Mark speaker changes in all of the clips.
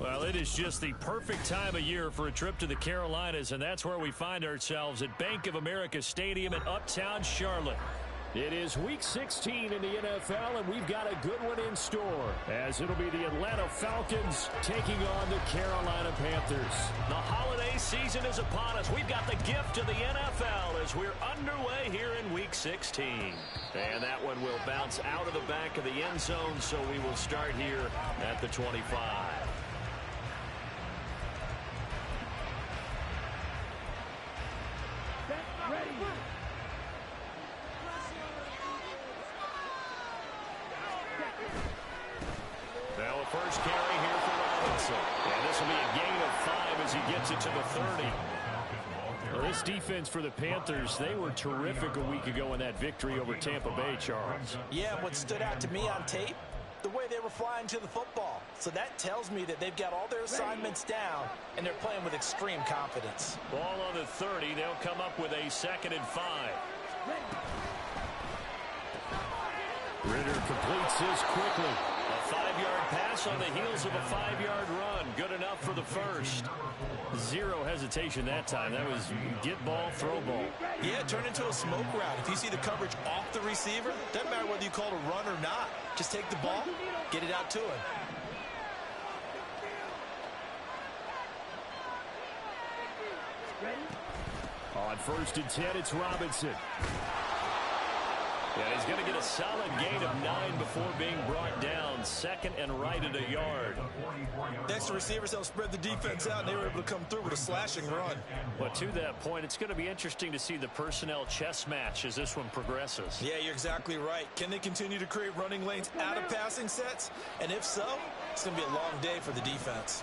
Speaker 1: Well, it is just the perfect time of year for a trip to the Carolinas, and that's where we find ourselves at Bank of America Stadium in Uptown Charlotte. It is Week 16 in the NFL, and we've got a good one in store, as it'll be the Atlanta Falcons taking on the Carolina Panthers. The holiday season is upon us. We've got the gift of the NFL as we're underway here in Week 16. And that one will bounce out of the back of the end zone, so we will start here at the 25. First carry here for Robinson. And this will be a gain of 5 as he gets it to the 30. Well, this defense for the Panthers, they were terrific a week ago in that victory over Tampa Bay, Charles.
Speaker 2: Yeah, what stood out to me on tape, the way they were flying to the football. So that tells me that they've got all their assignments down, and they're playing with extreme confidence.
Speaker 1: Ball on the 30. They'll come up with a 2nd and 5. Ritter completes this quickly. A 5-yard pass on the heels of a 5-yard run. Good enough for the first. Zero hesitation that time. That was get ball, throw ball.
Speaker 2: Yeah, turn into a smoke route. If you see the coverage off the receiver, doesn't matter whether you call it a run or not. Just take the ball, get it out to him.
Speaker 1: On 1st and 10, it's Robinson. Yeah, he's going to get a solid gain of 9 before being brought down. 2nd and right at a yard.
Speaker 2: Next, the receivers help spread the defense out, and they were able to come through with a slashing run.
Speaker 1: Well, to that point, it's going to be interesting to see the personnel chess match as this one progresses.
Speaker 2: Yeah, you're exactly right. Can they continue to create running lanes out of passing sets? And if so, it's going to be a long day for the defense.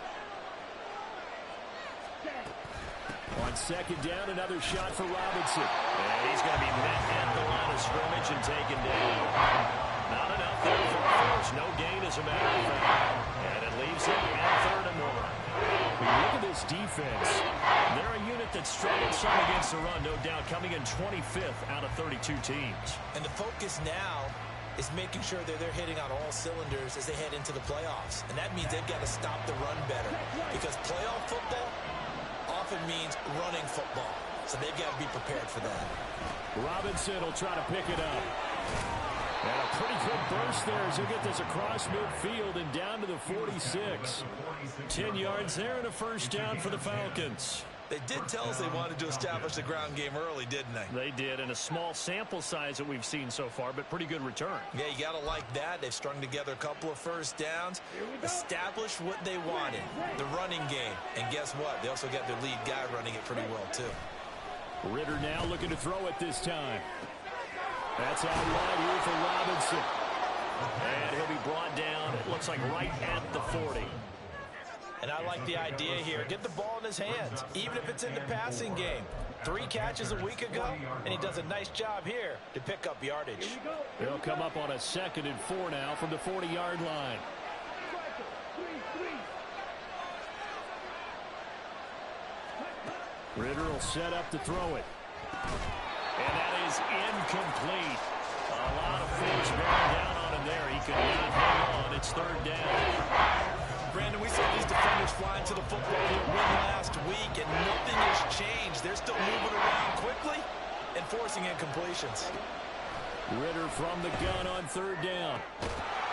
Speaker 1: On 2nd down, another shot for Robinson. And he's going to be met at the line of scrimmage and taken down. Not enough there for a first. No gain as a matter of fact. And it leaves him at 3rd and 1. When you look at this defense, they're a unit that struggled some against the run, no doubt, coming in 25th out of 32 teams.
Speaker 2: And the focus now is making sure that they're hitting on all cylinders as they head into the playoffs. And that means they've got to stop the run better. Because playoff football often means running football. So they've got to be prepared for that.
Speaker 1: Robinson will try to pick it up. And a pretty good burst there as he'll get this across midfield and down to the 46. 10 yards there and a first down for the Falcons.
Speaker 2: They did tell us they wanted to establish the ground game early, didn't they?
Speaker 1: They did, and a small sample size that we've seen so far, but pretty good return.
Speaker 2: Yeah, you got to like that. They've strung together a couple of first downs, established what they wanted, the running game. And guess what? They also got their lead guy running it pretty well, too.
Speaker 1: Ritter now looking to throw it this time. That's out wide here for Robinson. And he'll be brought down, it looks like right at the 40.
Speaker 2: And I like the idea here. Get the ball in his hands, even if it's in the passing game. 3 catches a week ago, and he does a nice job here to pick up yardage.
Speaker 1: They'll come up on a 2nd and 4 now from the 40-yard line. Ritter will set up to throw it. And that is incomplete. A lot of force bearing down on him there. He could not hang on. It's 3rd down.
Speaker 2: Brandon, we saw these defenders flying to the football win last week, and nothing has changed. They're still moving around quickly and forcing incompletions.
Speaker 1: Ritter from the gun on 3rd down.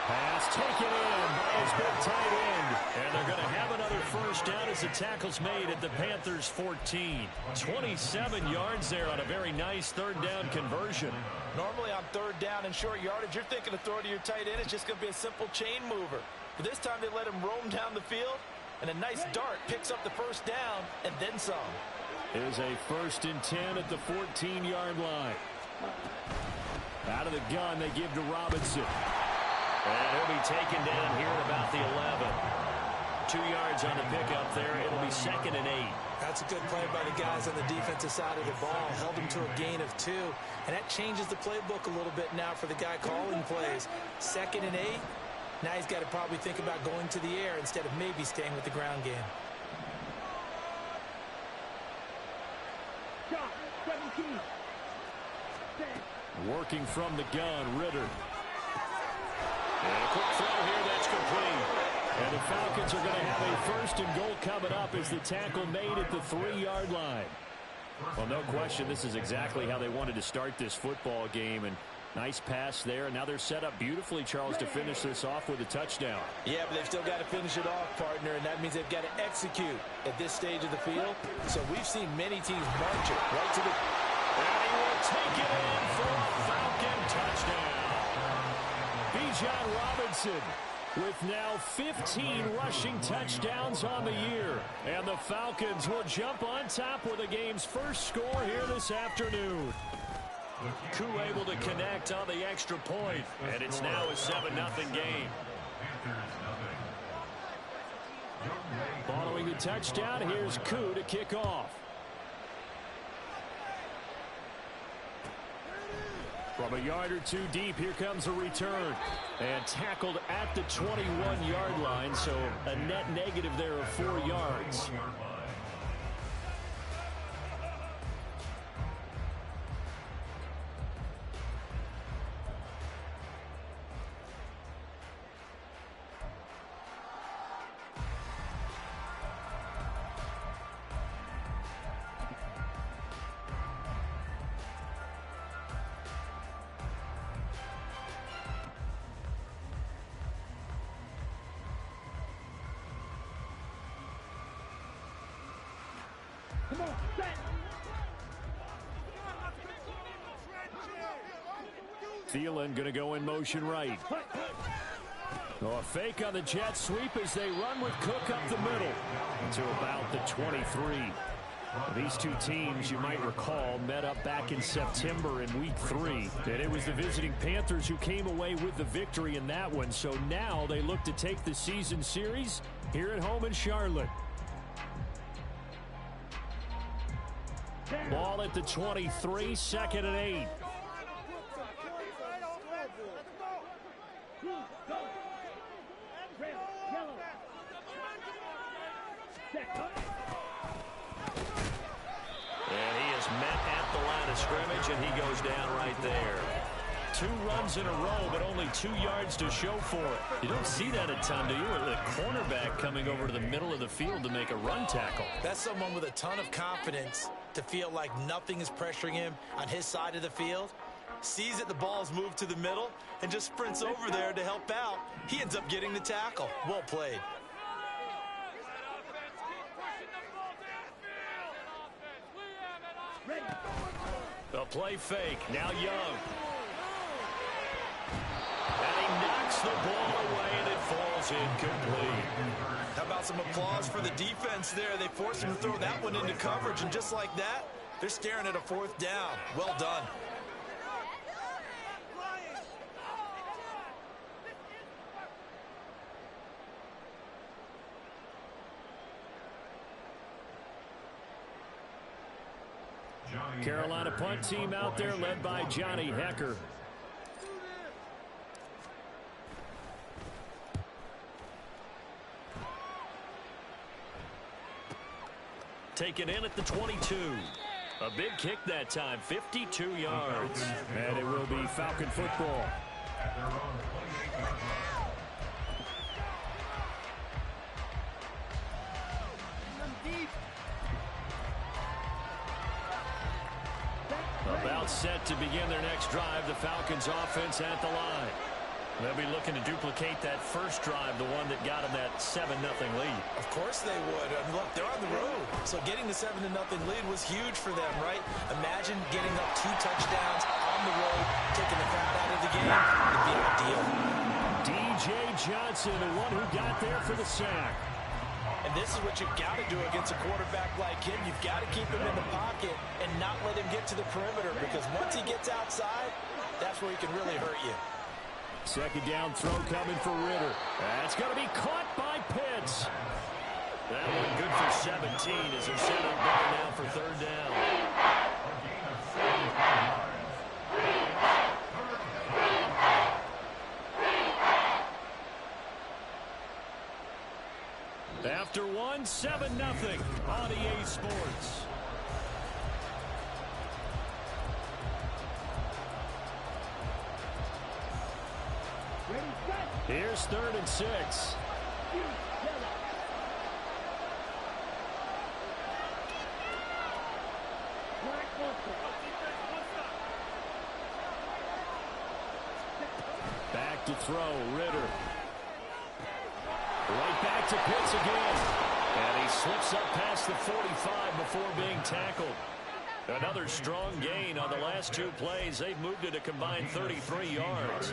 Speaker 1: Pass taken in by his big tight end. And they're going to have another first down as the tackle's made at the Panthers' 14. 27 yards there on a very nice 3rd down conversion.
Speaker 2: Normally on 3rd down and short yardage, you're thinking of throwing to your tight end. It's just going to be a simple chain mover. But this time they let him roam down the field, and a nice dart picks up the first down and then some.
Speaker 1: Here's a 1st and 10 at the 14-yard line. Out of the gun, they give to Robinson. And he'll be taken down here at about the 11. 2 yards on the pickup there. It'll be 2nd and 8.
Speaker 2: That's a good play by the guys on the defensive side of the ball. Held him to a gain of 2. And that changes the playbook a little bit now for the guy calling plays. 2nd and 8. Now he's got to probably think about going to the air instead of maybe staying with the ground game.
Speaker 1: Working from the gun, Ritter. And a quick throw here, that's complete. And the Falcons are going to have a 1st and goal coming up as the tackle made at the 3-yard line. Well, no question, this is exactly how they wanted to start this football game. And nice pass there. And now they're set up beautifully, Charles, to finish this off with a touchdown.
Speaker 2: Yeah, but they've still got to finish it off, partner, and that means they've got to execute at this stage of the field. So we've seen many teams march it right to the...
Speaker 1: And he will take it in for a Falcon touchdown. Bijan Robinson with now 15 rushing touchdowns on the year. And the Falcons will jump on top with the game's first score here this afternoon. Koo able to connect on the extra point, and it's now a 7-0 game. Following the touchdown, here's Koo to kick off. From a yard or 2 deep, here comes a return. And tackled at the 21-yard line, so a net negative there of 4 yards. Thielen going to go in motion right. Oh, a fake on the jet sweep as they run with Cook up the middle to about the 23. These two teams, you might recall, met up back in September in Week 3. And it was the visiting Panthers who came away with the victory in that one. So now they look to take the season series here at home in Charlotte. Ball at the 23, 2nd and 8. And he is met at the line of scrimmage, and he goes down right there. 2 runs in a row, but only 2 yards to show for it. You don't see that a ton, do you? The cornerback coming over to the middle of the field to make a run tackle.
Speaker 2: That's someone with a ton of confidence to feel like nothing is pressuring him on his side of the field. Sees that the ball's moved to the middle and just sprints over there to help out. He ends up getting the tackle. Well played.
Speaker 1: The play fake. Now Young. And he knocks the ball away, and it falls incomplete.
Speaker 2: How about some applause for the defense there? They forced him to throw that one into coverage, and just like that, they're staring at a 4th down. Well done.
Speaker 1: Carolina punt team out there led by Johnny Hecker. Taken in at the 22. A big kick that time, 52 yards. And it will be Falcon football. About set to begin their next drive, the Falcons offense at the line. They'll be looking to duplicate that first drive, the one that got them that 7-0 lead.
Speaker 2: Of course they would. I mean, look, they're on the road. So getting the 7-0 lead was huge for them, right? Imagine getting up 2 touchdowns on the road, taking the crowd out of the game. It'd be ideal.
Speaker 1: D.J. Johnson, the one who got there for the sack.
Speaker 2: And this is what you've got to do against a quarterback like him. You've got to keep him in the pocket and not let him get to the perimeter, because once he gets outside, that's where he can really hurt you.
Speaker 1: 2nd down throw coming for Ritter. That's going to be caught by Pitts. That one good for 17 as they're set up better now for third down. After one, 7-0 on EA Sports. Here's 3rd and 6. Back to throw, Ritter. Right back to Pitts again. And he slips up past the 45 before being tackled. Another strong gain on the last 2 plays. They've moved it a combined 33 yards.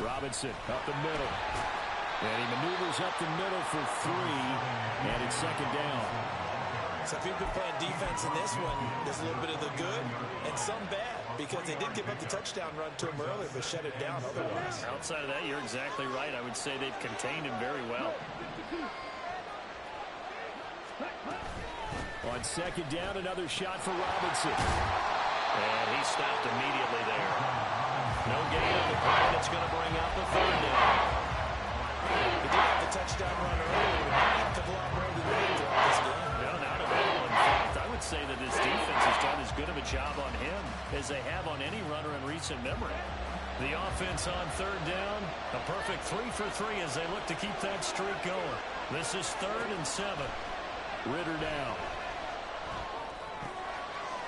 Speaker 1: Robinson up the middle. And he maneuvers up the middle for 3. And it's 2nd down.
Speaker 2: So if you've been playing defense in this one, there's a little bit of the good and some bad, because they did give up the touchdown run to him earlier, but shut it down otherwise.
Speaker 1: Outside of that, you're exactly right. I would say they've contained him very well. On 2nd down, another shot for Robinson. And he stopped immediately there. No gain on the play. It's going to bring up the 3rd down.
Speaker 2: He did have the touchdown run earlier, but he had a lot more than that throughout this game.
Speaker 1: No, not at all. In fact, I would say that this defense has done as good of a job on him as they have on any runner in recent memory. The offense on 3rd down, a perfect 3 for 3 as they look to keep that streak going. This is 3rd and 7. Ritter down.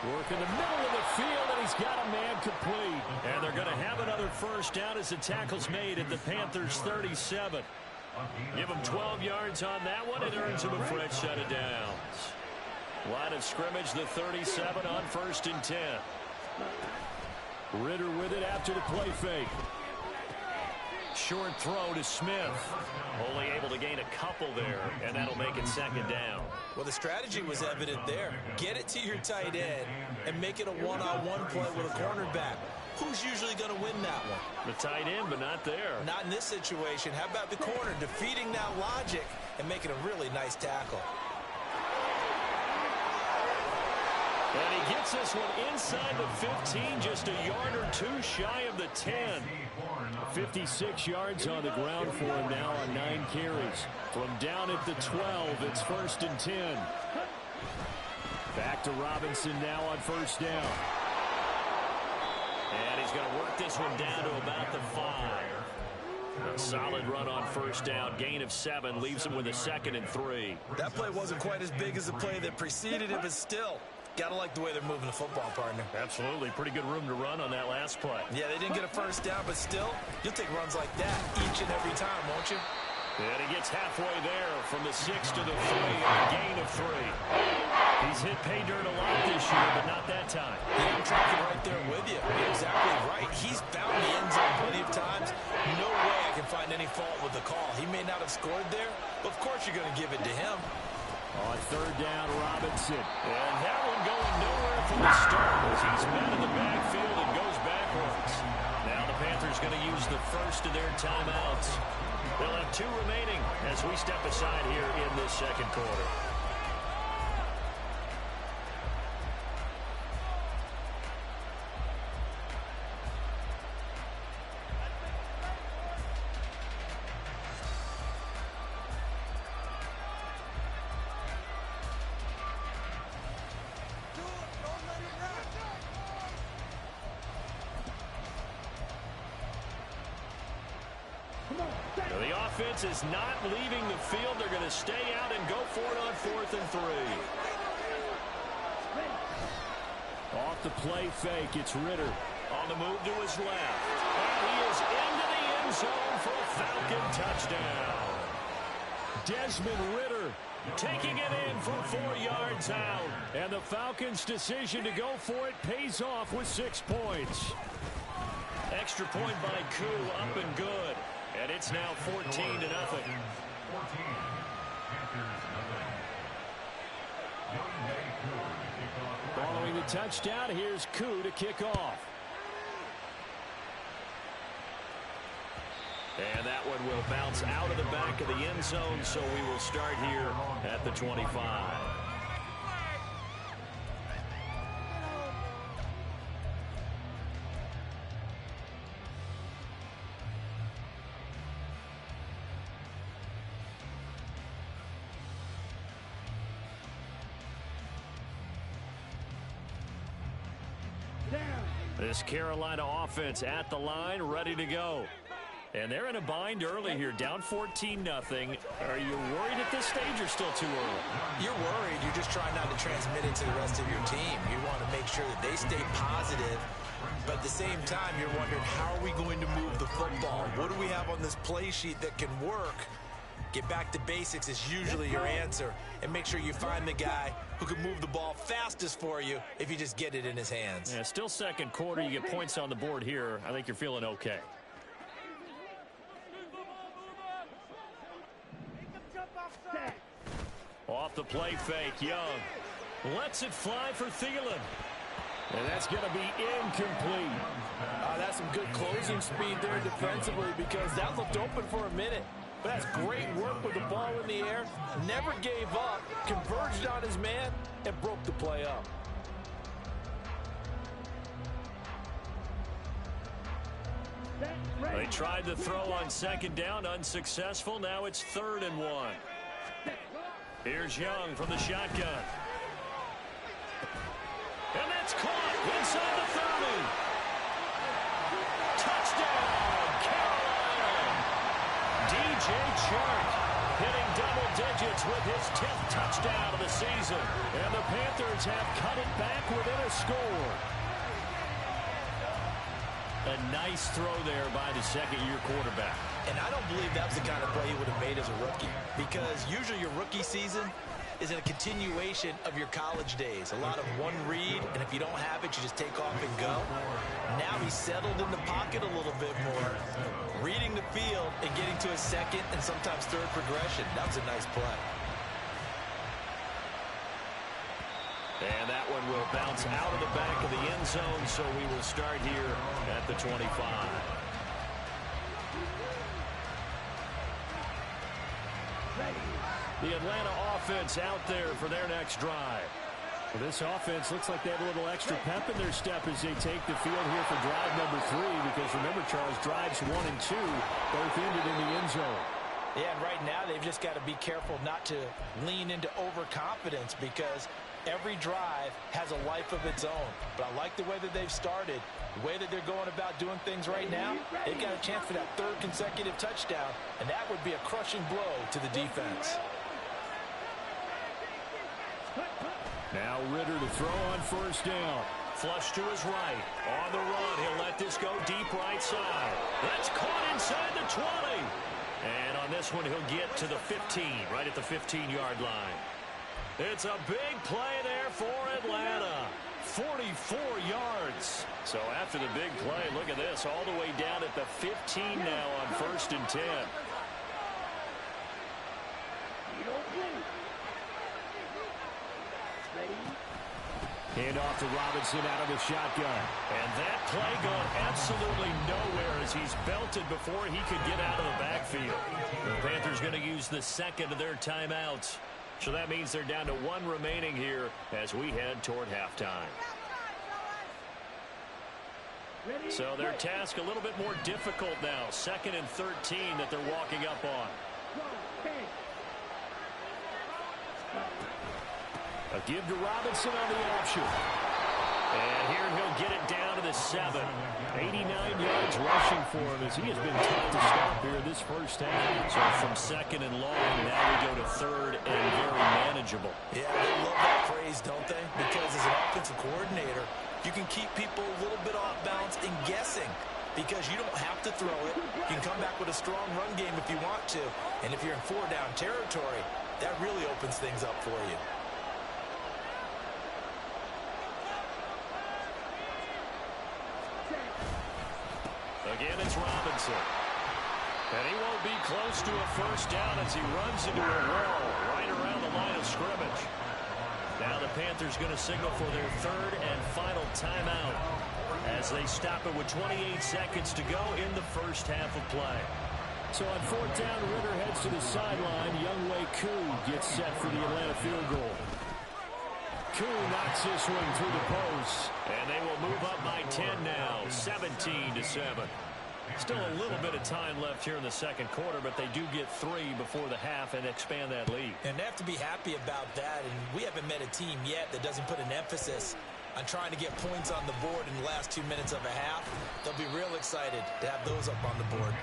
Speaker 1: Work in the middle of the field, and he's got a man complete. And they're going to have another 1st down as the tackle's made at the Panthers' 37. Give him 12 yards on that one. It earns him a fresh set of downs. Line of scrimmage, the 37 on 1st and 10. Ritter with it after the play fake. Short throw to Smith. Only able to gain a couple there, and that'll make it 2nd down.
Speaker 2: Well, the strategy was evident there. Get it to your tight end and make it a one-on-one play with a cornerback. Who's usually going to win that one?
Speaker 1: The tight end, but not there.
Speaker 2: Not in this situation. How about the corner defeating that logic and making a really nice tackle?
Speaker 1: And he gets this one inside the 15, just a yard or 2 shy of the 10. 56 yards on the ground for him now on 9 carries. From down at the 12, it's 1st and 10. Back to Robinson now on 1st down. And he's going to work this one down to about the 5. A solid run on 1st down. Gain of 7 leaves him with a 2nd and 3.
Speaker 2: That play wasn't quite as big as the play that preceded it, but still. Gotta like the way they're moving the football, partner.
Speaker 1: Absolutely. Pretty good room to run on that last play.
Speaker 2: Yeah, they didn't get a 1st down, but still, you'll take runs like that each and every time, won't you?
Speaker 1: And he gets halfway there from the 6 to the 3, and a gain of 3. He's hit pay dirt a lot this year, but not that time.
Speaker 2: Yeah, I'm tracking right there with you. You're exactly right. He's found the end zone plenty of times. No way I can find any fault with the call. He may not have scored there, but of course you're going to give it to him.
Speaker 1: On 3rd down, Robinson. And that one going nowhere from the start as he's met in the backfield and goes backwards. Now the Panthers going to use the first of their timeouts. They'll have 2 remaining as we step aside here in this 2nd quarter. The offense is not leaving the field. They're going to stay out and go for it on 4th and 3. Off the play fake, it's Ritter. On the move to his left. And he is into the end zone for a Falcon touchdown. Desmond Ritter taking it in for 4 yards out. And the Falcons' decision to go for it pays off with 6 points. Extra point by Koo, up and good. And it's now 14-0. Following the touchdown, here's Koo to kick off. And that one will bounce out of the back of the end zone, so we will start here at the 25. This Carolina offense at the line, ready to go. And they're in a bind early here, down 14-0. Are you worried at this stage or still too early?
Speaker 2: You're worried. You're just trying not to transmit it to the rest of your team. You want to make sure that they stay positive. But at the same time, you're wondering, how are we going to move the football? What do we have on this play sheet that can work? Get back to basics is usually your answer. And make sure you find the guy who can move the ball fastest for you if you just get it in his hands.
Speaker 1: Yeah, still second quarter. You get points on the board here. I think you're feeling okay. Off the play fake, Young lets it fly for Thielen. And that's going to be incomplete.
Speaker 3: That's some good closing speed there defensively, because that looked open for a minute. But that's great work with the ball in the air. Never gave up, converged on his man, and broke the play up.
Speaker 1: They tried to throw on second down, unsuccessful. Now it's 3rd and 1. Here's Young from the shotgun. And that's caught inside the 30. Touchdown, Carolina. DJ Chark hitting double digits with his 10th touchdown of the season. And the Panthers have cut it back within a score. A nice throw there by the second-year quarterback.
Speaker 2: And I don't believe that's the kind of play he would have made as a rookie, because usually your rookie season is in a continuation of your college days. A lot of one read, and if you don't have it, you just take off and go. Now he's settled in the pocket a little bit more, reading the field and getting to a second and sometimes third progression. That was a nice play.
Speaker 1: And that one will bounce out of the back of the end zone, so we will start here at the 25. The Atlanta offense out there for their next drive. Well, this offense looks like they have a little extra pep in their step as they take the field here for drive number 3, because remember, Charles, drives 1 and 2 both ended in the end zone.
Speaker 2: Yeah, and right now they've just got to be careful not to lean into overconfidence, because every drive has a life of its own. But I like the way that they've started, the way that they're going about doing things right now. They've got a chance for that 3rd consecutive touchdown, and that would be a crushing blow to the defense.
Speaker 1: Now Ritter to throw on 1st down. Flush to his right. On the run, he'll let this go deep right side. That's caught inside the 20. And on this one, he'll get to the 15, right at the 15-yard line. It's a big play there for Atlanta. 44 yards. So after the big play, look at this, all the way down at the 15 now on 1st and 10. Hand off to Robinson out of the shotgun. And that play going absolutely nowhere as he's belted before he could get out of the backfield. The Panthers going to use the second of their timeouts. So that means they're down to 1 remaining here as we head toward halftime. So their task a little bit more difficult now. 2nd and 13 that they're walking up on. A give to Robinson on the option. And here he'll get it down to the 7. 89 yards rushing for him as he has been tough to stop here this first half. So from 2nd and long, now we go to 3rd and very manageable.
Speaker 2: Yeah, they love that phrase, don't they? Because as an offensive coordinator, you can keep people a little bit off balance and guessing, because you don't have to throw it. You can come back with a strong run game if you want to. And if you're in 4-down territory, that really opens things up for you.
Speaker 1: Again, it's Robinson. And he won't be close to a 1st down as he runs into a wall right around the line of scrimmage. Now the Panthers going to signal for their 3rd and final timeout as they stop it with 28 seconds to go in the first half of play. So on fourth down, Ritter heads to the sideline. TheOneWayOG gets set for the Atlanta field goal. Koo knocks this one through the post. And they will move up by 10 now, 17-7. Still a little bit of time left here in the second quarter, but they do get 3 before the half and expand that lead.
Speaker 2: And they have to be happy about that. And we haven't met a team yet that doesn't put an emphasis on trying to get points on the board in the last 2 minutes of a half. They'll be real excited to have those up on the board.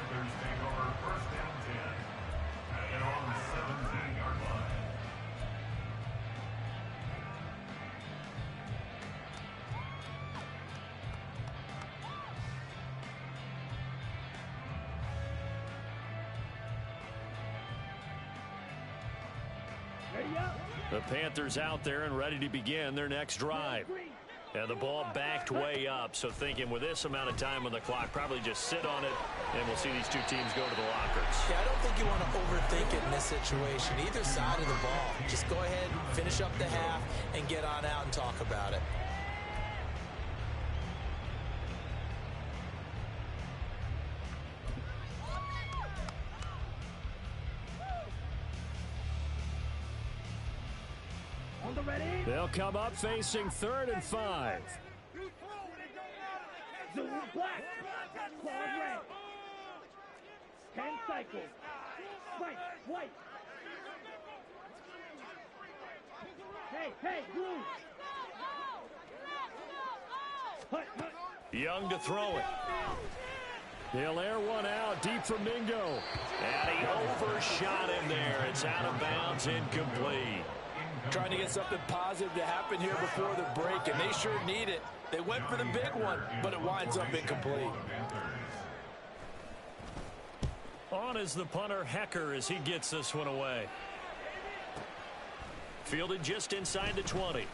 Speaker 1: The Panthers out there and ready to begin their next drive. And the ball backed way up, so thinking with this amount of time on the clock, probably just sit on it, and we'll see these two teams go to the lockers.
Speaker 2: Yeah, I don't think you want to overthink it in this situation. Either side of the ball. Just go ahead, finish up the half, and get on out and talk about it.
Speaker 1: They'll come up facing 3rd and 5.
Speaker 4: Zoom black. Claws red. 10 cycles. White. Hey, blue. Hut.
Speaker 1: Young to throw it. He'll air one out deep from Mingo. And he overshot him there. It's out of bounds, incomplete.
Speaker 3: Trying to get something positive to happen here before the break, and they sure need it. They went for the big one, but it winds up incomplete.
Speaker 1: On is the punter, Hecker, as he gets this one away. Fielded just inside the 20.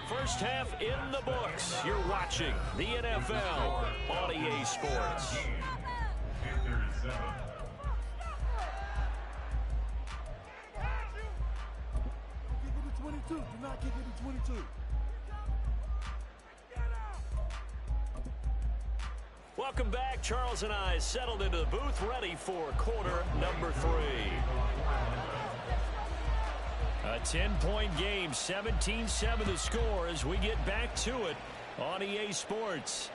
Speaker 1: First half in the books. You're watching the NFL on EA Sports.
Speaker 4: Do not kick it to 22.
Speaker 1: Welcome back. Charles and I settled into the booth, ready for quarter number 3. A 10-point game, 17-7 the score as we get back to it on EA Sports.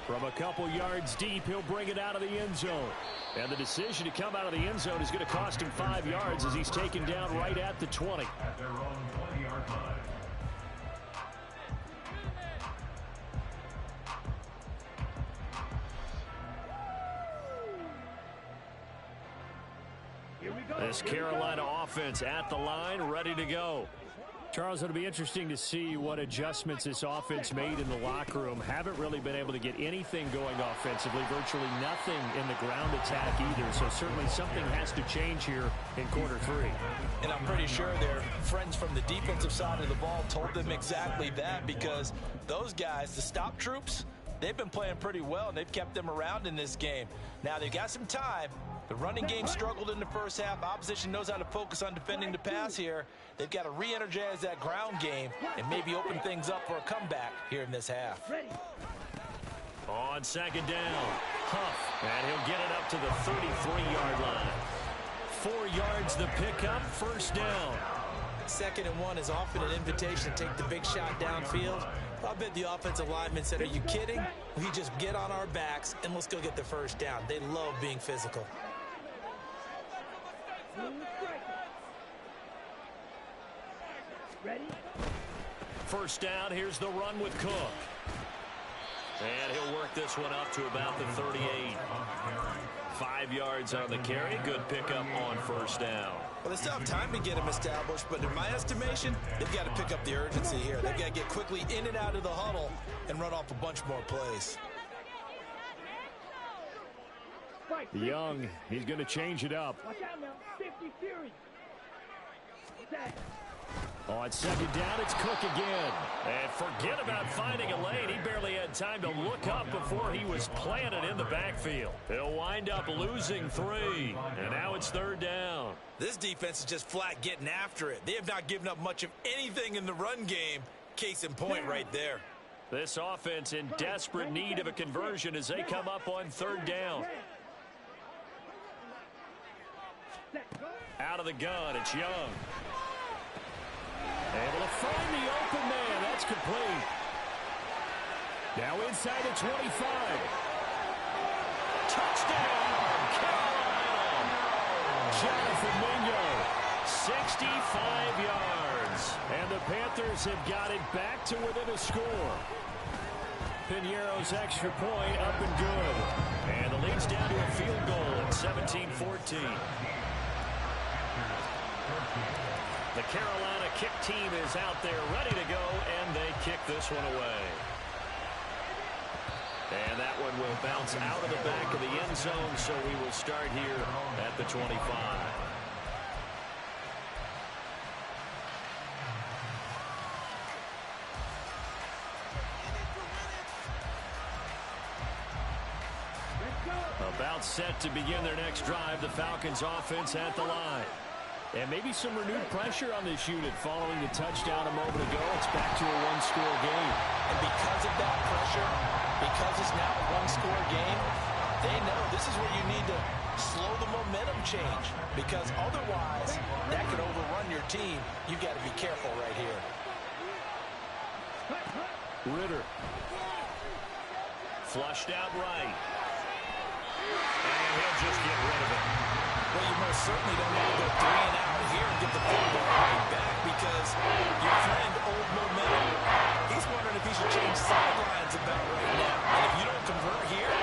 Speaker 1: From a couple yards deep, he'll bring it out of the end zone. And the decision to come out of the end zone is going to cost him 5 yards as he's taken down right at the 20.
Speaker 5: At their own 20-yard line.
Speaker 4: Here we go.
Speaker 1: This Carolina offense at the line, ready to go. Charles, it'll be interesting to see what adjustments this offense made in the locker room. Haven't really been able to get anything going offensively, virtually nothing in the ground attack either. So certainly something has to change here in quarter 3.
Speaker 2: And I'm pretty sure their friends from the defensive side of the ball told them exactly that, because those guys, the stop troops, they've been playing pretty well, and they've kept them around in this game. Now, they've got some time. The running game struggled in the first half. Opposition knows how to focus on defending the pass here. They've got to re-energize that ground game and maybe open things up for a comeback here in this half.
Speaker 1: On second down, Huff, and he'll get it up to the 33-yard line. 4 yards the pickup, first down.
Speaker 2: 2nd and 1 is often an invitation to take the big shot downfield. I bet the offensive lineman said, are you kidding? We just get on our backs and let's go get the first down. They love being physical.
Speaker 4: Ready?
Speaker 1: First down, here's the run with Cook. And he'll work this one up to about the 38. 5 yards on the carry. Good pickup on first down.
Speaker 2: Well, they still have time to get him established, but in my estimation, they've got to pick up the urgency here. They've got to get quickly in and out of the huddle and run off a bunch more plays.
Speaker 1: Young, he's going to change it up.
Speaker 4: Watch out now. 50 Fury.
Speaker 1: On second down, it's Cook again. And forget about finding a lane. He barely had time to look up before he was planted in the backfield. He'll wind up losing 3. And now it's third down.
Speaker 2: This defense is just flat getting after it. They have not given up much of anything in the run game. Case in point right there.
Speaker 1: This offense in desperate need of a conversion as they come up on third down. Out of the gun, it's Young. Able to find the open man. That's complete. Now inside the 25. Touchdown, Carolina. Jonathan Mingo, 65 yards. And the Panthers have got it back to within a score. Piñeiro's extra point up and good. And the lead's down to a field goal at 17-14. The Carolina kick team is out there ready to go, and they kick this one away. And that one will bounce out of the back of the end zone, so we will start here at the 25. About set to begin their next drive, the Falcons offense at the line. And maybe some renewed pressure on this unit following the touchdown a moment ago. It's back to a one-score game.
Speaker 2: And because of that pressure, because it's now a one-score game, they know this is where you need to slow the momentum change. Because otherwise, that could overrun your team. You've got to be careful right here.
Speaker 1: Ritter. Flushed out right. And he'll just get rid of it.
Speaker 2: Well, you most certainly don't want to go 3 and out here and get the football right back because your friend, old momentum, he's wondering if he should change sidelines about right now. And if you don't convert here,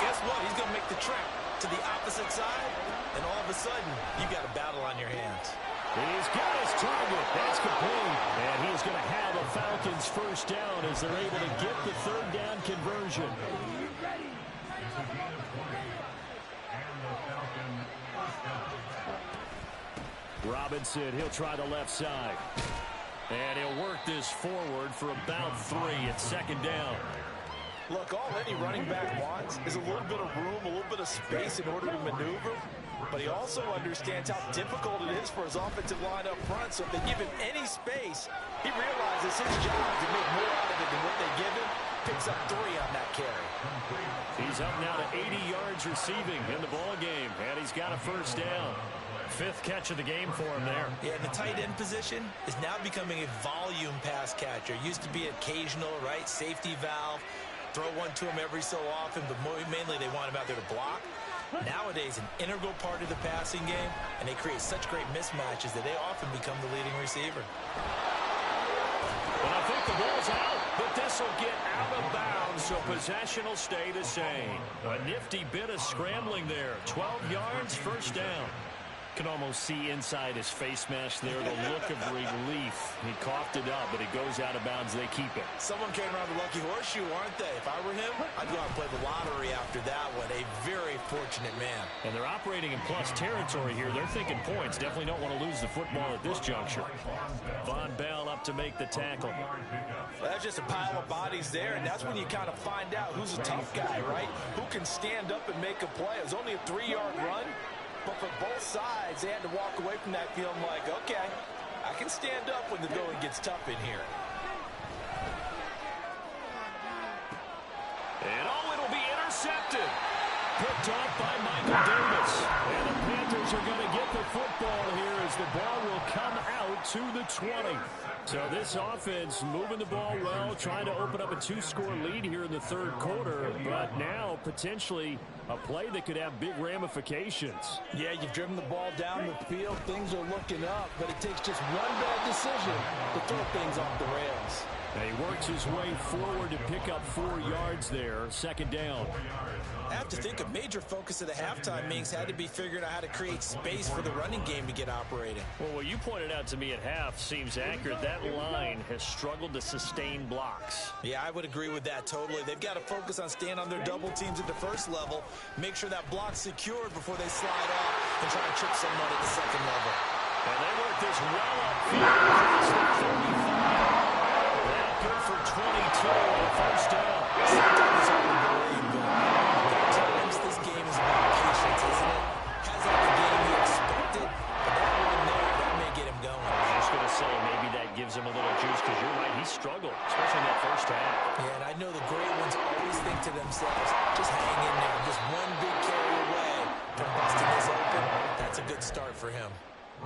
Speaker 2: guess what? He's going to make the trek to the opposite side, and all of a sudden, you've got a battle on your hands.
Speaker 1: He's got his target. That's complete. And he's going to have a Falcons first down as they're able to get the third down conversion. Robinson, he'll try the left side. And he'll work this forward for about 3 at second down.
Speaker 3: Look, all any running back wants is a little bit of room, a little bit of space in order to maneuver. But he also understands how difficult it is for his offensive line up front. So if they give him any space, he realizes his job to make more out of it than what they give him. Picks up 3 on that carry.
Speaker 1: He's up now to 80 yards receiving in the ball game, and he's got a first down. 5th catch of the game for him there.
Speaker 2: Yeah, the tight end position is now becoming a volume pass catcher. Used to be occasional, right? Safety valve. Throw one to him every so often, but mainly they want him out there to block. Nowadays, an integral part of the passing game, and they create such great mismatches that they often become the leading receiver.
Speaker 1: Well, I think the ball's out, but this will get out of bounds, so possession will stay the same. A nifty bit of scrambling there. 12 yards, first down. Can almost see inside his face mask there the look of relief. He coughed it up, but it goes out of bounds. They keep it.
Speaker 2: Someone came around the lucky horseshoe, aren't they? If I were him, I'd go out and play the lottery after that one. A very fortunate man.
Speaker 1: And they're operating in plus territory here. They're thinking points. Definitely don't want to lose the football at this juncture. Von Bell up to make the tackle.
Speaker 3: That's just a pile of bodies there, and that's when you kind of find out who's a tough guy, right? Who can stand up and make a play. It was only a 3-yard run. But for both sides, they had to walk away from that feeling like, okay, I can stand up when the going gets tough in here.
Speaker 1: And it'll be intercepted. Picked off by Michael Davis. And the Panthers are going to get the football here as the ball will come out to the 20. So this offense moving the ball well, trying to open up a 2-score lead here in the third quarter, but now potentially a play that could have big ramifications.
Speaker 3: Yeah, you've driven the ball down the field. Things are looking up, but it takes just one bad decision to throw things off the rails.
Speaker 1: And he works his way forward to pick up 4 yards there, second down.
Speaker 2: I have to think a major focus of the halftime meetings had to be figuring out how to create space for the running game to get operating.
Speaker 1: Well, what you pointed out to me at half seems accurate. That line has struggled to sustain blocks.
Speaker 2: Yeah, I would agree with that totally. They've got to focus on staying on their double teams at the first level, make sure that block's secured before they slide off and try to trip someone at the second level.
Speaker 1: And they work this well upfield across the 35. That good for 22 on the first down.
Speaker 2: Sometimes I would believe, but at times this game is about patience, isn't it? Hasn't the game he expected, but that one there, that may get him going.
Speaker 1: I was just going to say, maybe that gives him a little juice because you're right, he struggled, especially in that first half.
Speaker 2: Yeah, and I know the great ones always think to themselves, just hang in there. Just one big carry away from busting this open. That's a good start for him.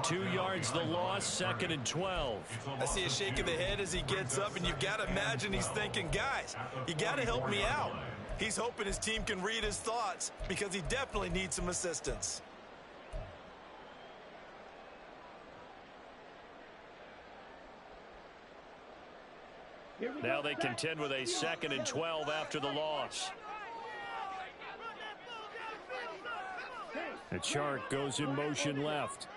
Speaker 1: 2 yards the loss, 2nd and 12.
Speaker 3: I see a shake of the head as he gets up, and you've got to imagine he's thinking, guys, you got to help me out. He's hoping his team can read his thoughts because he definitely needs some assistance.
Speaker 1: Now they contend with a 2nd and 12 after the loss. And Chark goes in motion left.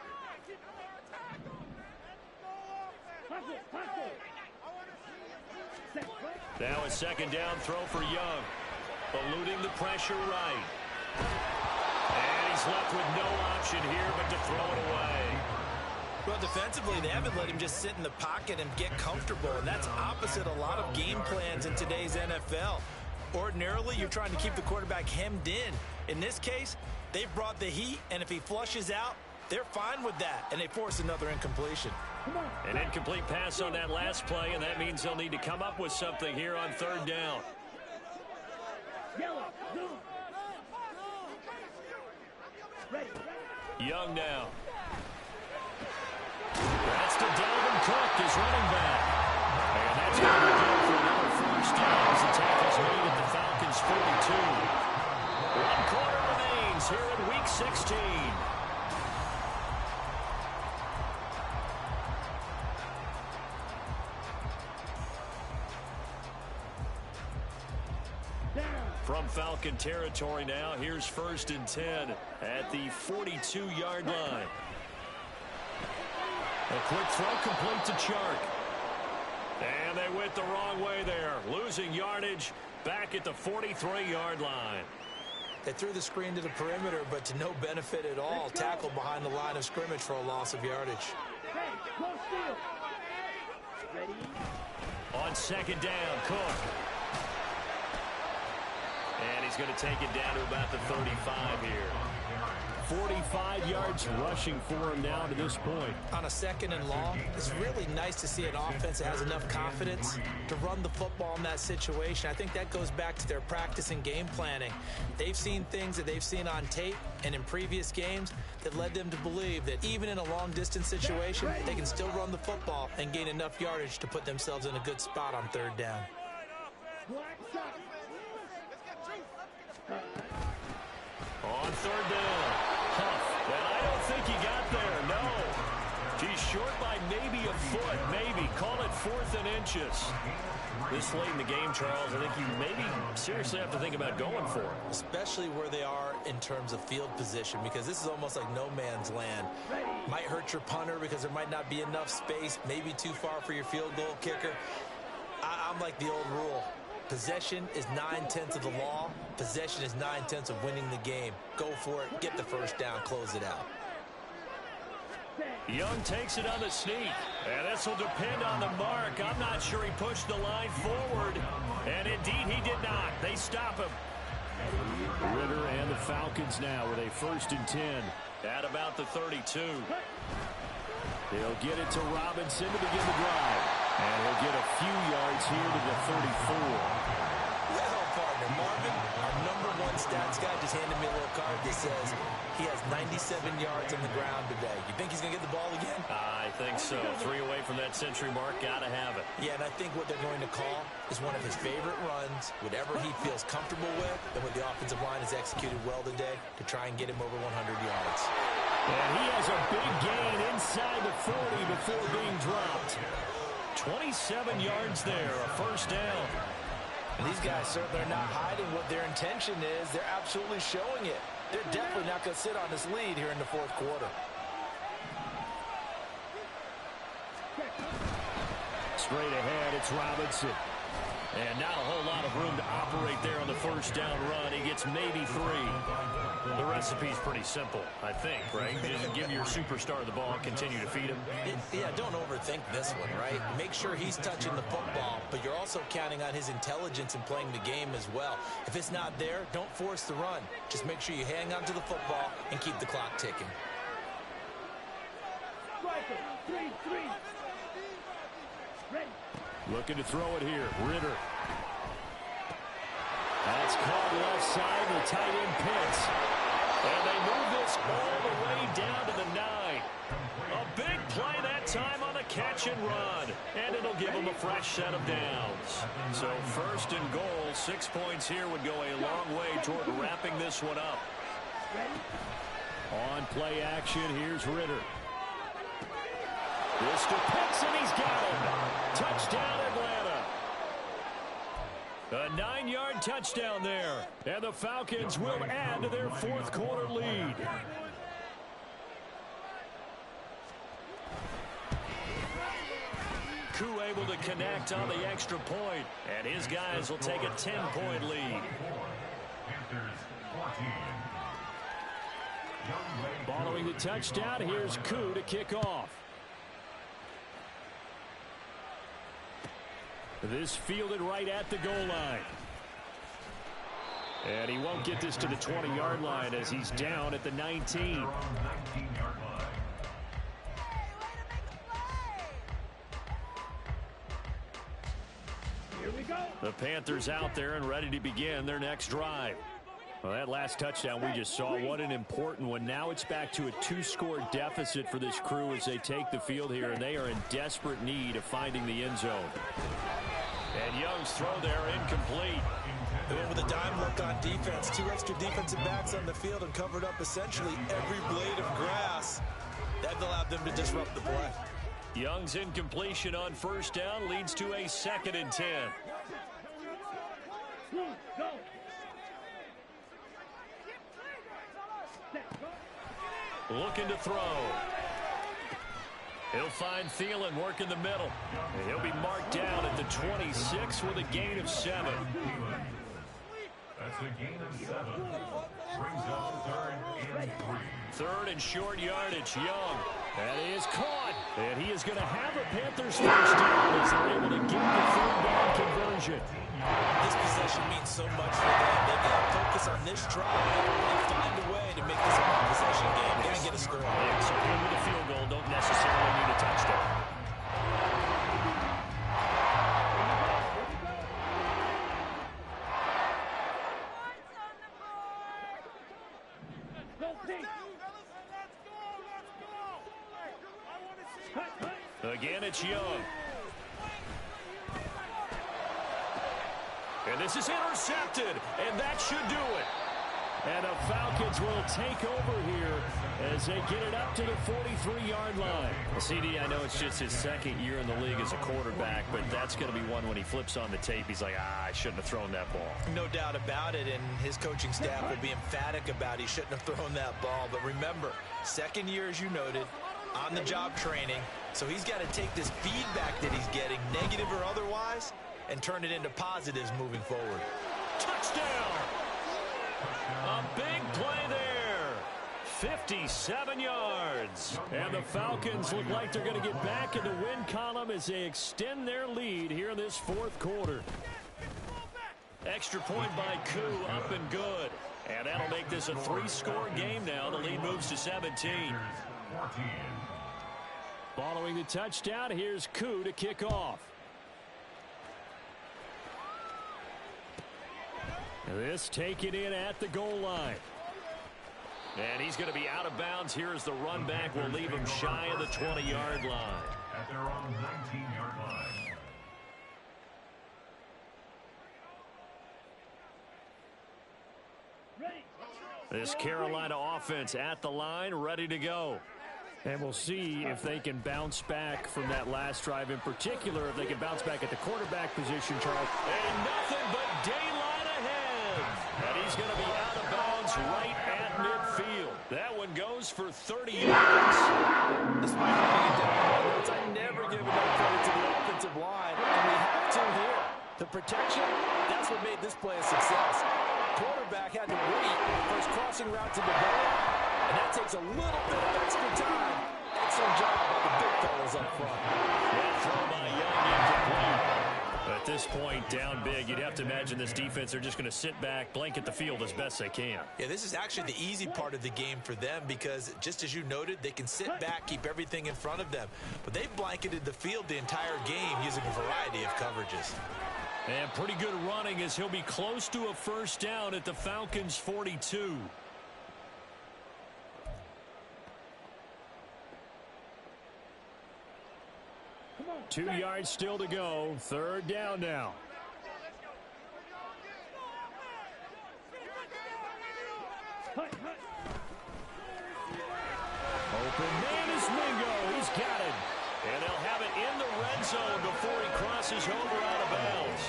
Speaker 1: Now a 2nd down throw for Young. Eluding the pressure right. And he's left with no option here but to throw it away.
Speaker 2: Well, defensively, they haven't let him just sit in the pocket and get comfortable, and that's opposite a lot of game plans in today's NFL. Ordinarily, you're trying to keep the quarterback hemmed in. In this case, they've brought the heat, and if he flushes out, they're fine with that, and they force another incompletion.
Speaker 1: An incomplete pass on that last play, and that means they'll need to come up with something here on 3rd down. Young now. That's to Dalvin Cook, his running back. And that's going to be good for another 1st down as the tackle's made at the Falcons' 42. 1 quarter remains here in Week 16. From Falcon territory now, here's 1st and 10 at the 42-yard line. A quick throw complete to Chark. And they went the wrong way there, losing yardage back at the 43-yard line.
Speaker 2: They threw the screen to the perimeter, but to no benefit at all. Tackle behind the line of scrimmage for a loss of yardage.
Speaker 1: On 2nd down, Cook. And he's going to take it down to about the 35 here. 45 yards rushing for him now to this point.
Speaker 2: On a 2nd and long, it's really nice to see an offense that has enough confidence to run the football in that situation. I think that goes back to their practice and game planning. They've seen things that they've seen on tape and in previous games that led them to believe that even in a long-distance situation, they can still run the football and gain enough yardage to put themselves in a good spot on 3rd down.
Speaker 1: On 3rd down, Huff, and I don't think he got there, no. He's short by maybe a foot, maybe. Call it 4th and inches. This late in the game, Charles, I think you maybe seriously have to think about going for it.
Speaker 2: Especially where they are in terms of field position, because this is almost like no man's land. Might hurt your punter because there might not be enough space, maybe too far for your field goal kicker. I'm like the old rule. Possession is 9/10 of the law. Possession is 9/10 of winning the game. Go for it. Get the 1st down. Close it out.
Speaker 1: Young takes it on the sneak. And this will depend on the mark. I'm not sure he pushed the line forward. And indeed he did not. They stop him. Ritter and the Falcons now with a 1st and 10 at about the 32. They'll get it to Robinson to begin the drive. And he'll get a few yards here to the 34.
Speaker 2: Well, partner, Marvin, our #1 stats guy just handed me a little card that says he has 97 yards on the ground today. You think he's going to get the ball again?
Speaker 1: I think so. 3 away from that century mark. Got to have it.
Speaker 2: Yeah, and I think what they're going to call is one of his favorite runs, whatever he feels comfortable with, and what the offensive line has executed well today to try and get him over 100 yards.
Speaker 1: And he has a big gain inside the 40 before being dropped. 27 yards there, a 1st down.
Speaker 2: And these guys certainly are not hiding what their intention is. They're absolutely showing it. They're definitely not going to sit on this lead here in the 4th quarter.
Speaker 1: Straight ahead, it's Robinson. And not a whole lot of room to operate there on the 1st down run. He gets maybe 3. The recipe's pretty simple, I think, right? Just give your superstar the ball and continue to feed him.
Speaker 2: Yeah, don't overthink this one, right? Make sure he's touching the football, but you're also counting on his intelligence in playing the game as well. If it's not there, don't force the run. Just make sure you hang on to the football and keep the clock ticking.
Speaker 1: Looking to throw it here. Ritter. That's caught left side. The tight end Pitts. And they move this all the way down to the 9. A big play that time on the catch and run. And it'll give them a fresh set of downs. So first and goal, 6 points here would go a long way toward wrapping this one up. On play action, here's Ritter. This to Pitts, and he's got him. Touchdown, Atlanta. A 9-yard touchdown there. And the Falcons will add to their fourth quarter lead. Koo able to connect on the extra point. And his guys will take a 10-point lead. Following the touchdown, here's Koo to kick off. This fielded right at the goal line. And he won't get this to the 20-yard line as he's down at the 19. The Panthers out there and ready to begin their next drive. Well, that last touchdown we just saw, what an important one. Now it's back to a 2-score deficit for this crew as they take the field here, and they are in desperate need of finding the end zone. And Young's throw there incomplete.
Speaker 2: They went with a dime look on defense. 2 extra defensive backs on the field and covered up essentially every blade of grass. That allowed them to disrupt the play.
Speaker 1: Young's incompletion on first down leads to a 2nd and 10. Looking to throw. He'll find Thielen working the middle. And he'll be marked down at the 26 with a gain of 7.
Speaker 5: That's a gain of 7. Brings up 3rd and 3.
Speaker 1: 3rd and short yardage. Young. That is caught. And he is going to have a Panthers first down as they're able to get the 3rd down conversion.
Speaker 2: This possession means so much for them. They've got to focus on this drive and find a way to make this a one-possession game and get a score.
Speaker 1: Yeah, so here with a field goal, don't necessarily need a touchdown. Again, it's Young. And this is intercepted, and that should do it. And the Falcons will take over here as they get it up to the 43-yard line. Well, CD, I know it's just his 2nd year in the league as a quarterback, but that's going to be one when he flips on the tape. He's like, I shouldn't have thrown that ball.
Speaker 2: No doubt about it, and his coaching staff will be emphatic about he shouldn't have thrown that ball. But remember, 2nd year, as you noted, on-the-job training. So he's got to take this feedback that he's getting, negative or otherwise, and turn it into positives moving forward.
Speaker 1: Touchdown! A big play there. 57 yards. And the Falcons look like they're going to get back in the win column as they extend their lead here in this 4th quarter. Extra point by Koo, up and good. And that'll make this a 3-score game now. The lead moves to 17. Following the touchdown, here's Koo to kick off. This taken in at the goal line. And he's going to be out of bounds here as the run back will leave him shy of the 20-yard line.
Speaker 5: At their own 19-yard line.
Speaker 1: This Carolina offense at the line, ready to go. And we'll see if they can bounce back from that last drive, in particular, if they can bounce back at the quarterback position, Charles. And nothing but daylight ahead. And he's going to be out of bounds right at midfield. That one goes for 30 yards.
Speaker 3: Despite having it down, I never give enough credit to the offensive line. And we have to here. The protection, that's what made this play a success. Quarterback had to wait for his crossing route to develop, and that takes a little bit of extra time. Excellent job by the big fellas up front.
Speaker 1: That throw by Young incomplete. But this this point, down big, you'd have to imagine this defense, they're just going to sit back, blanket the field as best they can.
Speaker 2: Yeah, this is actually the easy part of the game for them because, just as you noted, they can sit back, keep everything in front of them. But they've blanketed the field the entire game using a variety of coverages.
Speaker 1: And pretty good running as he'll be close to a first down at the Falcons' 42. Two yards still to go. Third down now. Open man is Mingo. He's got it. And they'll have it in the red zone before he crosses over out of bounds.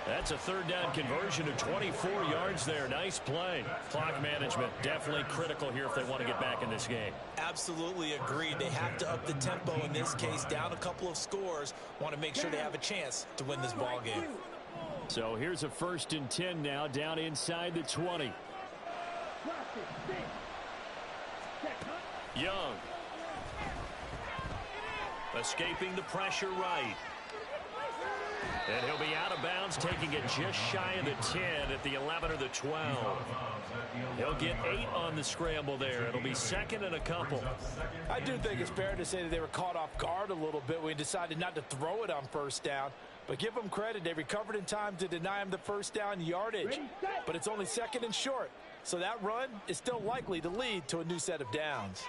Speaker 1: That's a third down conversion of 24 yards there. Nice play. Clock management definitely critical here if they want to get back in this game.
Speaker 2: Absolutely agreed. They have to up the tempo in this case. Down a couple of scores. Want to make sure they have a chance to win this ball game.
Speaker 1: So here's a 1st and 10 now, down inside the 20. Young. Escaping the pressure right. And he'll be out of bounds, taking it just shy of the 10 at the 11 or the 12. He'll get 8 on the scramble there. It'll be 2nd and a couple.
Speaker 3: I do think it's fair to say that they were caught off guard a little bit when he decided not to throw it on first down. But give them credit. They recovered in time to deny him the first down yardage. But it's only 2nd and short. So that run is still likely to lead to a new set of downs.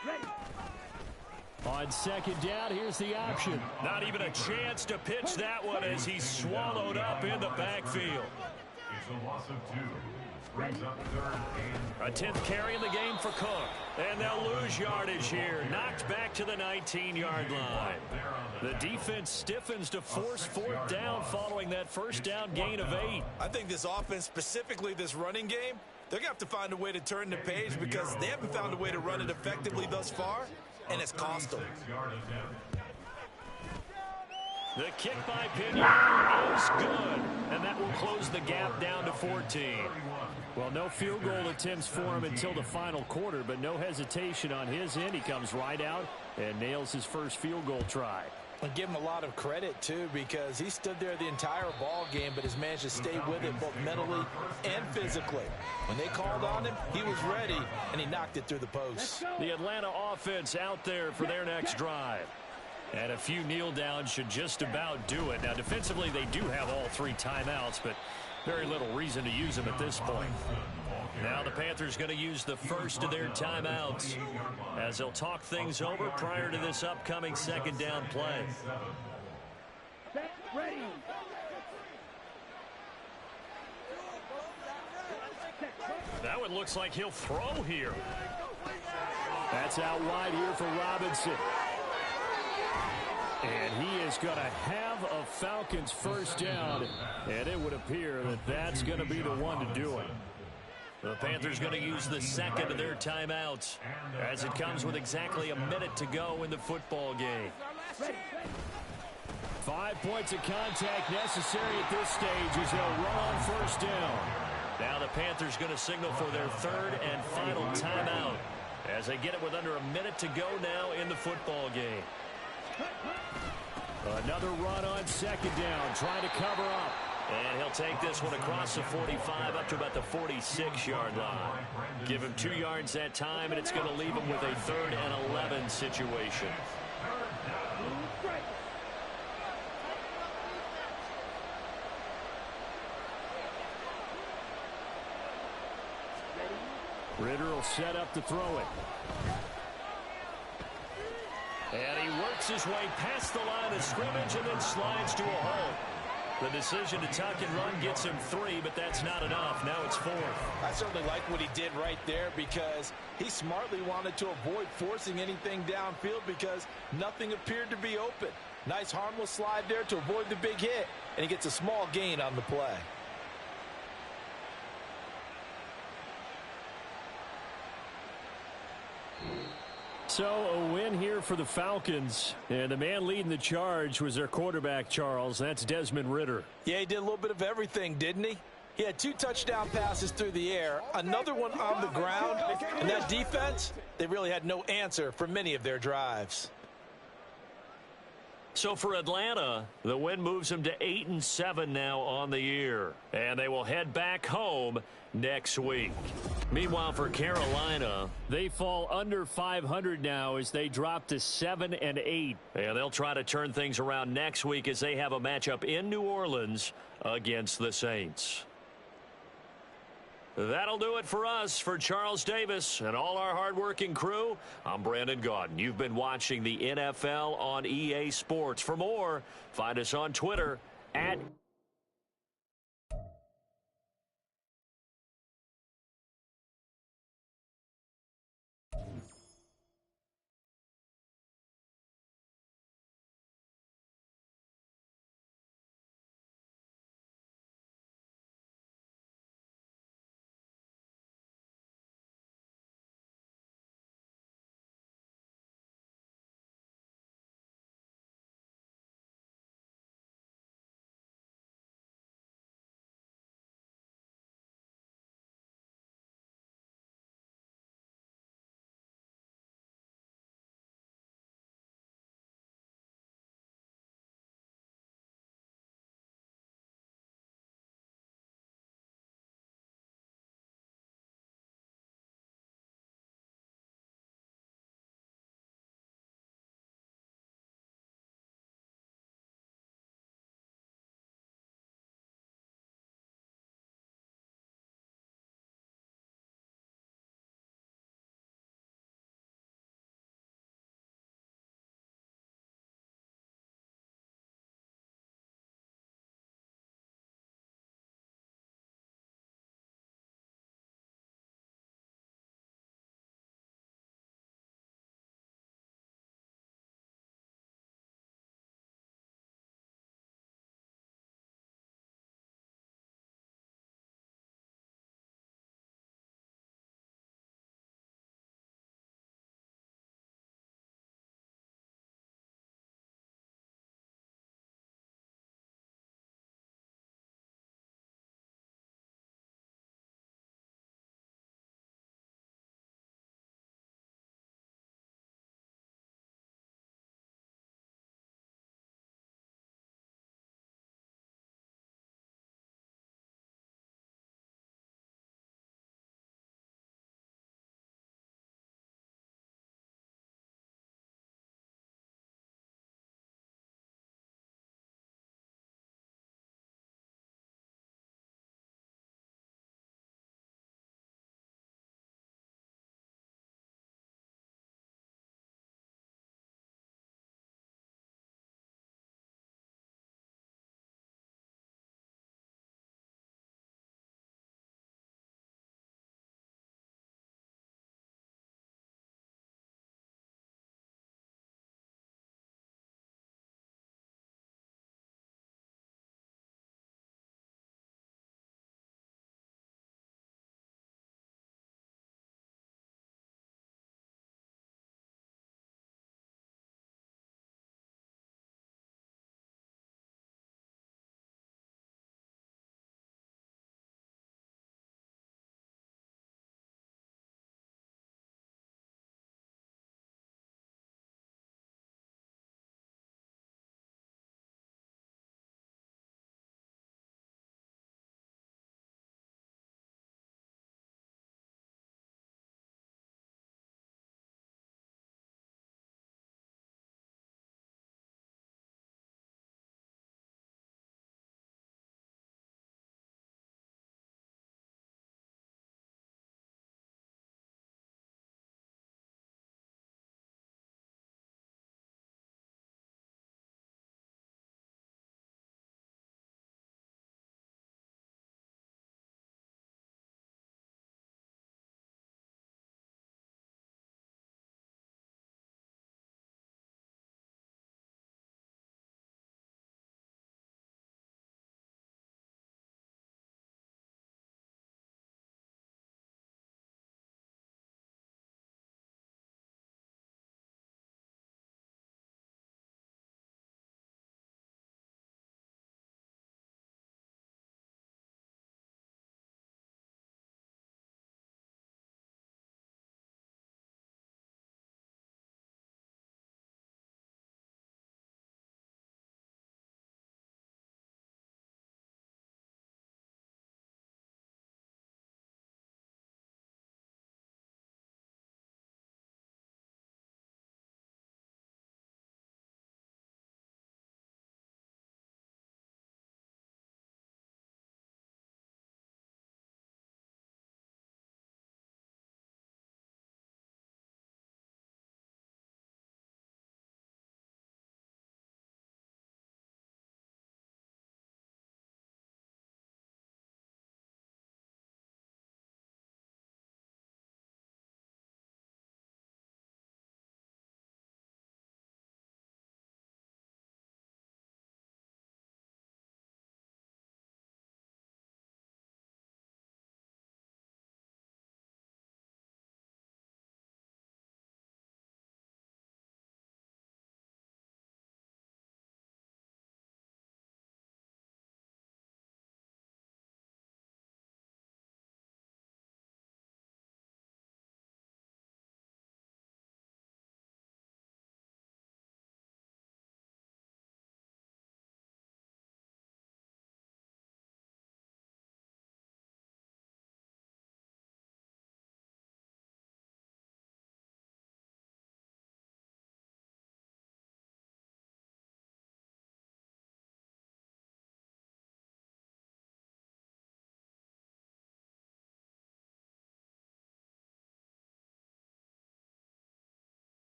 Speaker 1: On 2nd down, here's the option. Not even a chance to pitch that one as he's swallowed up in the backfield.
Speaker 5: It's a loss of 2. Brings up 3rd and
Speaker 1: A 10th carry in the game for Cook. And they'll lose yardage here. Knocked back to the 19-yard line. The defense stiffens to force 4th down following that first down gain of 8.
Speaker 2: I think this offense, specifically this running game, they're going to have to find a way to turn the page because they haven't found a way to run it effectively thus far. And it's cost them.
Speaker 1: The kick by Pinion is good. And that will close the gap down to 14. Well, no field goal attempts for him until the final quarter, but no hesitation on his end. He comes right out and nails his first field goal try.
Speaker 3: And give him a lot of credit, too, because he stood there the entire ball game but has managed to stay with it both mentally and physically. When they called on him, he was ready, and he knocked it through the post.
Speaker 1: The Atlanta offense out there for their next drive. And a few kneel downs should just about do it. Now, defensively, they do have all 3 timeouts, but very little reason to use them at this point. Now the Panthers going to use the first of their timeouts as they'll talk things over prior to this upcoming 2nd down play. That one looks like he'll throw here. That's out wide here for Robinson. And he is going to have a Falcons first down, and it would appear that that's going to be the one to do it. The Panthers going to use the 2nd of their timeouts as it comes with exactly a minute to go in the football game. 5 points of contact necessary at this stage as they'll run on first down. Now the Panthers going to signal for their 3rd and final timeout as they get it with under a minute to go now in the football game. Another run on 2nd down, trying to cover up. And he'll take this one across the 45 up to about the 46-yard line. Give him 2 yards that time, and it's going to leave him with a 3rd and 11 situation. Ritter will set up to throw it. And he works his way past the line of scrimmage and then slides to a hole. The decision to tuck and run gets him 3, but that's not enough. Now it's 4th.
Speaker 3: I certainly like what he did right there because he smartly wanted to avoid forcing anything downfield because nothing appeared to be open. Nice harmless slide there to avoid the big hit, and he gets a small gain on the play.
Speaker 1: So a win here for the Falcons, and the man leading the charge was their quarterback, Charles. That's Desmond Ritter.
Speaker 3: Yeah, he did a little bit of everything, didn't he? He had 2 touchdown passes through the air, another one on the ground, and that defense, they really had no answer for many of their drives.
Speaker 1: So for Atlanta, the win moves them to 8-7 now on the year. And they will head back home next week. Meanwhile, for Carolina, they fall under 500 now as they drop to 7-8. And they'll try to turn things around next week as they have a matchup in New Orleans against the Saints. That'll do it for us. For Charles Davis and all our hardworking crew, I'm Brandon Gaudin. You've been watching the NFL on EA Sports. For more, find us on Twitter at